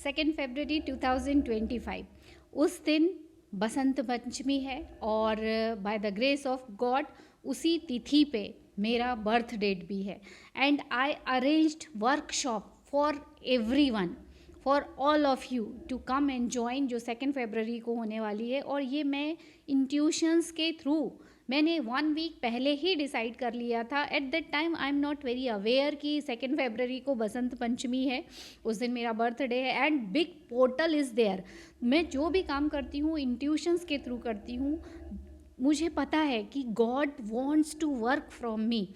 2 फरवरी 2025 उस दिन बसंत पंचमी है और by the grace of God उसी तिथि पे मेरा बर्थ डेट भी है and I arranged workshop for everyone, for all of you to come and join, जो 2 फरवरी को होने वाली है। और ये मैं इंट्यूशंस के थ्रू मैंने 1 वीक पहले ही डिसाइड कर लिया था। At that time I am not very aware कि 2 फरवरी को बसंत पंचमी है, उस दिन मेरा बर्थडे है and big portal is there. मैं जो भी काम करती हूँ इंट्यूशंस के थ्रू करती हूँ। मुझे पता है कि God wants to work from me,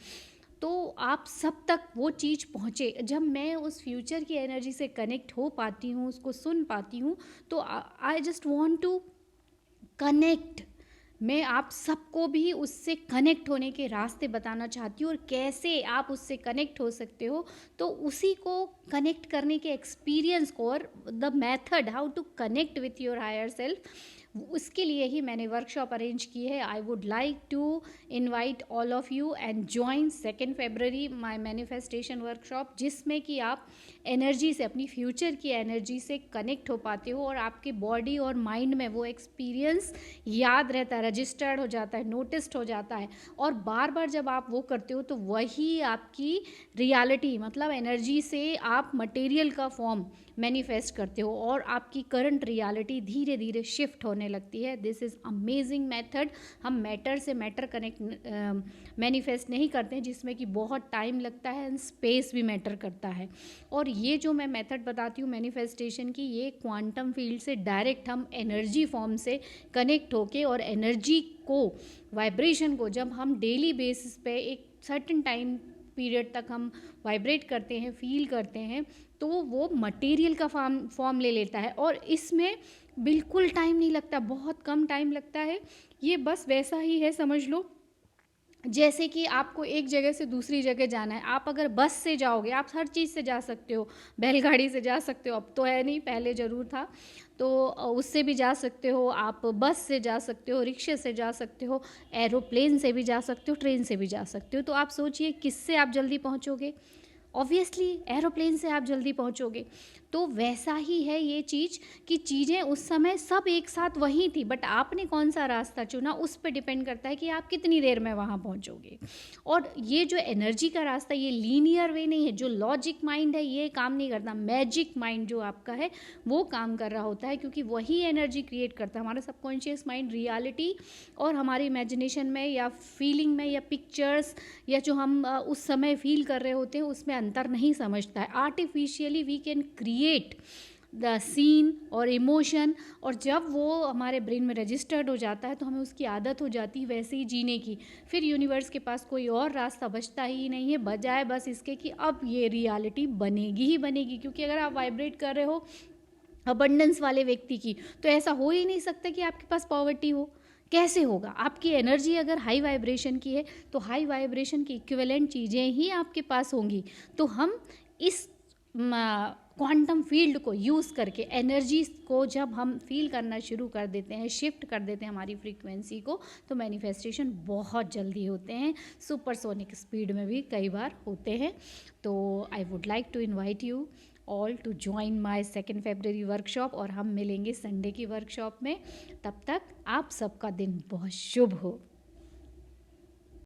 तो आप सब तक वो चीज़ पहुँचे। जब मैं उस फ्यूचर की एनर्जी से कनेक्ट हो पाती हूँ, उसको सुन पाती हूँ, तो I just want to connect. मैं आप सबको भी उससे कनेक्ट होने के रास्ते बताना चाहती हूँ और कैसे आप उससे कनेक्ट हो सकते हो। तो उसी को कनेक्ट करने के एक्सपीरियंस को और the method how to connect with your higher self, उसके लिए ही मैंने वर्कशॉप अरेंज की है। I would like to invite all of you and join 2 February my manifestation workshop, जिसमें कि आप एनर्जी से, अपनी फ्यूचर की एनर्जी से कनेक्ट हो पाते हो और आपके बॉडी और माइंड में वो एक्सपीरियंस याद रहता है, रजिस्टर्ड हो जाता है, नोटिस्ड हो जाता है। और बार बार जब आप वो करते हो तो वही आपकी रियलिटी, मतलब एनर्जी से आप मटेरियल का फॉर्म मैनिफेस्ट करते हो और आपकी करंट रियलिटी धीरे धीरे शिफ्ट होने लगती है। This is amazing method. हम मैटर से मैटर कनेक्ट मैनिफेस्ट नहीं करते हैं, जिसमें कि बहुत टाइम लगता है एंड स्पेस भी मैटर करता है। और ये जो मैं मेथड बताती हूँ मैनिफेस्टेशन की, ये क्वांटम फील्ड से डायरेक्ट हम एनर्जी फॉर्म से कनेक्ट होके और एनर्जी को, वाइब्रेशन को जब हम डेली बेसिस पे एक सर्टेन टाइम पीरियड तक हम वाइब्रेट करते हैं, फील करते हैं, तो वो मटेरियल का फॉर्म ले लेता है। और इसमें बिल्कुल टाइम नहीं लगता, बहुत कम टाइम लगता है। ये बस वैसा ही है, समझ लो जैसे कि आपको एक जगह से दूसरी जगह जाना है। आप अगर बस से जाओगे, आप हर चीज़ से जा सकते हो, बैलगाड़ी से जा सकते हो, अब तो है नहीं, पहले ज़रूर था, तो उससे भी जा सकते हो, आप बस से जा सकते हो, रिक्शे से जा सकते हो, एरोप्लेन से भी जा सकते हो, ट्रेन से भी जा सकते हो। तो आप सोचिए किससे आप जल्दी पहुंचोगे? ऑब्वियसली एरोप्लेन से आप जल्दी पहुंचोगे। तो वैसा ही है ये चीज़ कि चीज़ें उस समय सब एक साथ वहीं थी, बट आपने कौन सा रास्ता चुना उस पर डिपेंड करता है कि आप कितनी देर में वहाँ पहुँचोगे। और ये जो एनर्जी का रास्ता, ये लीनियर वे नहीं है। जो लॉजिक माइंड है ये काम नहीं करता, मैजिक माइंड जो आपका है वो काम कर रहा होता है, क्योंकि वही एनर्जी क्रिएट करता है। हमारा सबकॉन्शियस माइंड रियलिटी और हमारी इमेजिनेशन में या फीलिंग में या पिक्चर्स या जो हम उस समय फील कर रहे होते हैं उसमें अंतर नहीं समझता है। Artificially we can create the scene और इमोशन, और जब वो हमारे ब्रेन में रजिस्टर्ड हो जाता है तो हमें उसकी आदत हो जाती है वैसे ही जीने की। फिर यूनिवर्स के पास कोई और रास्ता बचता ही नहीं है, बजाय बस इसके कि अब ये रियलिटी बनेगी ही बनेगी। क्योंकि अगर आप वाइब्रेट कर रहे हो अबंडेंस वाले व्यक्ति की, तो ऐसा हो ही नहीं सकता कि आपके पास पॉवर्टी हो। कैसे होगा? आपकी एनर्जी अगर हाई वाइब्रेशन की है तो हाई वाइब्रेशन की इक्विवेलेंट चीज़ें ही आपके पास होंगी। तो हम इस क्वांटम फील्ड को यूज़ करके एनर्जी को जब हम फील करना शुरू कर देते हैं, शिफ्ट कर देते हैं हमारी फ्रीक्वेंसी को, तो मैनिफेस्टेशन बहुत जल्दी होते हैं। सुपरसोनिक स्पीड में भी कई बार होते हैं। तो I would like to invite you all to join my 2 February workshop, और हम मिलेंगे संडे की वर्कशॉप में। तब तक आप सबका दिन बहुत शुभ हो।